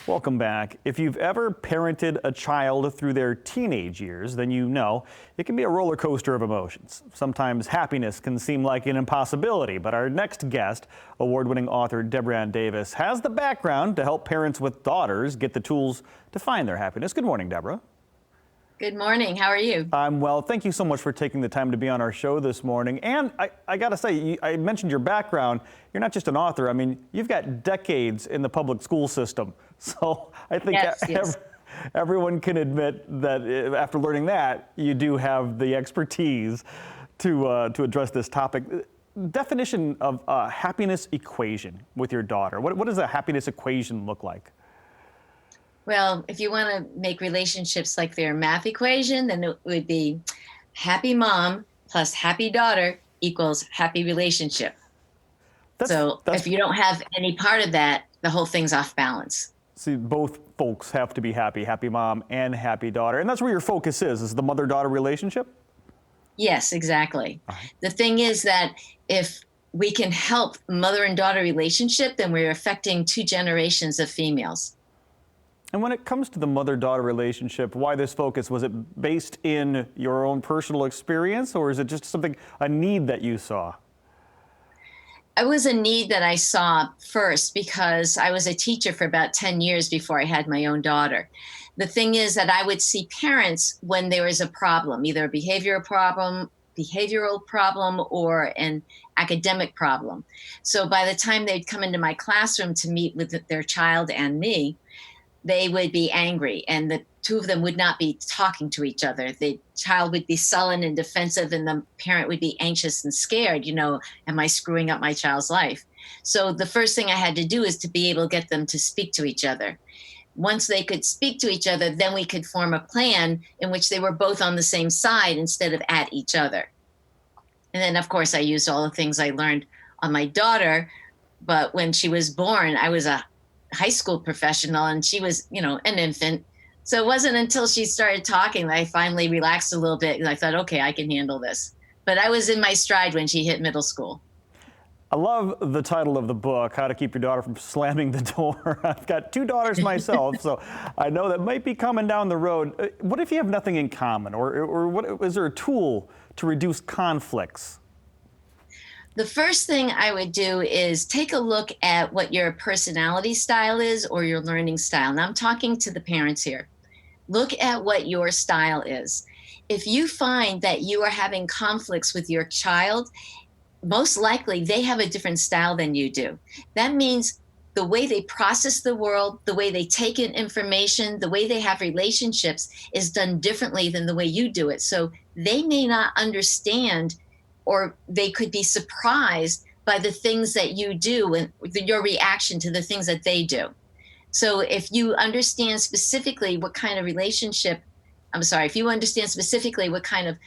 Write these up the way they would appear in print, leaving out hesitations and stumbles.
Welcome back. If you've ever parented a child through their teenage years, then you know it can be a roller coaster of emotions. Sometimes happiness can seem like an impossibility, but our next guest, award-winning author Deborah Ann Davis, has the background to help parents with daughters get the tools to find their happiness. Good morning, Deborah. Good morning. How are you? I'm well. Thank you so much for taking the time to be on our show this morning. And I got to say, I mentioned your background. You're not just an author. I mean, you've got decades in the public school system. So I think Yes. everyone can admit that after learning that, you do have the expertise to address this topic. Definition of a happiness equation with your daughter. What does a happiness equation look like? Well, if you want to make relationships like their math equation, then it would be happy mom plus happy daughter equals happy relationship. So if you don't have any part of that, the whole thing's off balance. See, both folks have to be happy, happy mom and happy daughter. And that's where your focus is the mother-daughter relationship? Yes, exactly. The thing is that if we can help mother and daughter relationship, then we're affecting two generations of females. And when it comes to the mother-daughter relationship, why this focus? Was it based in your own personal experience, or is it just a need that you saw? It was a need that I saw first because I was a teacher for about 10 years before I had my own daughter. The thing is that I would see parents when there was a problem, either a behavioral problem or an academic problem. So by the time they'd come into my classroom to meet with their child and me, they would be angry, and the two of them would not be talking to each other. The child would be sullen and defensive, and the parent would be anxious and scared. Am I screwing up my child's life? So the first thing I had to do is to be able to get them to speak to each other. Once they could speak to each other, then we could form a plan in which they were both on the same side instead of at each other. And then, of course, I used all the things I learned on my daughter. But when she was born, I was a high school professional and she was, an infant. So it wasn't until she started talking that I finally relaxed a little bit and I thought, okay, I can handle this. But I was in my stride when she hit middle school. I love the title of the book, How to Keep Your Daughter from Slamming the Door. I've got two daughters myself, so I know that might be coming down the road. What if you have nothing in common, or what is there a tool to reduce conflicts? The first thing I would do is take a look at what your personality style is or your learning style. Now I'm talking to the parents here. Look at what your style is. If you find that you are having conflicts with your child, most likely they have a different style than you do. That means the way they process the world, the way they take in information, the way they have relationships is done differently than the way you do it. So they may not understand, or they could be surprised by the things that you do and your reaction to the things that they do. So if you understand specifically what kind of if you understand specifically what kind of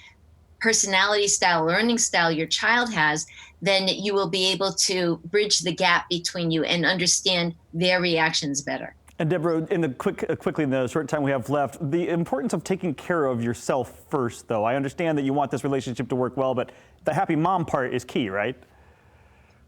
personality style, learning style your child has, then you will be able to bridge the gap between you and understand their reactions better. And Deborah, quickly in the short time we have left, the importance of taking care of yourself first, though. I understand that you want this relationship to work well, but the happy mom part is key, right?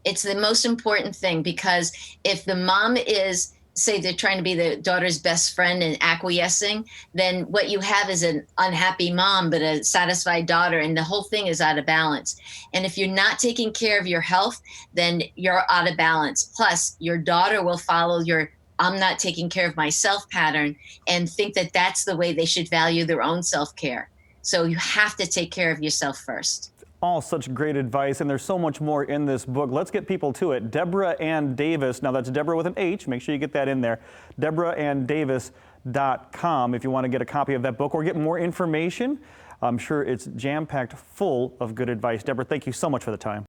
It's the most important thing, because if the mom is, say they're trying to be the daughter's best friend and acquiescing, then what you have is an unhappy mom but a satisfied daughter, and the whole thing is out of balance. And if you're not taking care of your health, then you're out of balance. Plus, your daughter will follow your I'm not taking care of myself pattern and think that that's the way they should value their own self-care. So you have to take care of yourself first. All such great advice, and there's so much more in this book. Let's get people to it. Deborah Ann Davis. Now that's Deborah with an H. Make sure you get that in there. DeborahAnnDavis.com if you want to get a copy of that book or get more information. I'm sure it's jam-packed full of good advice. Deborah, thank you so much for the time.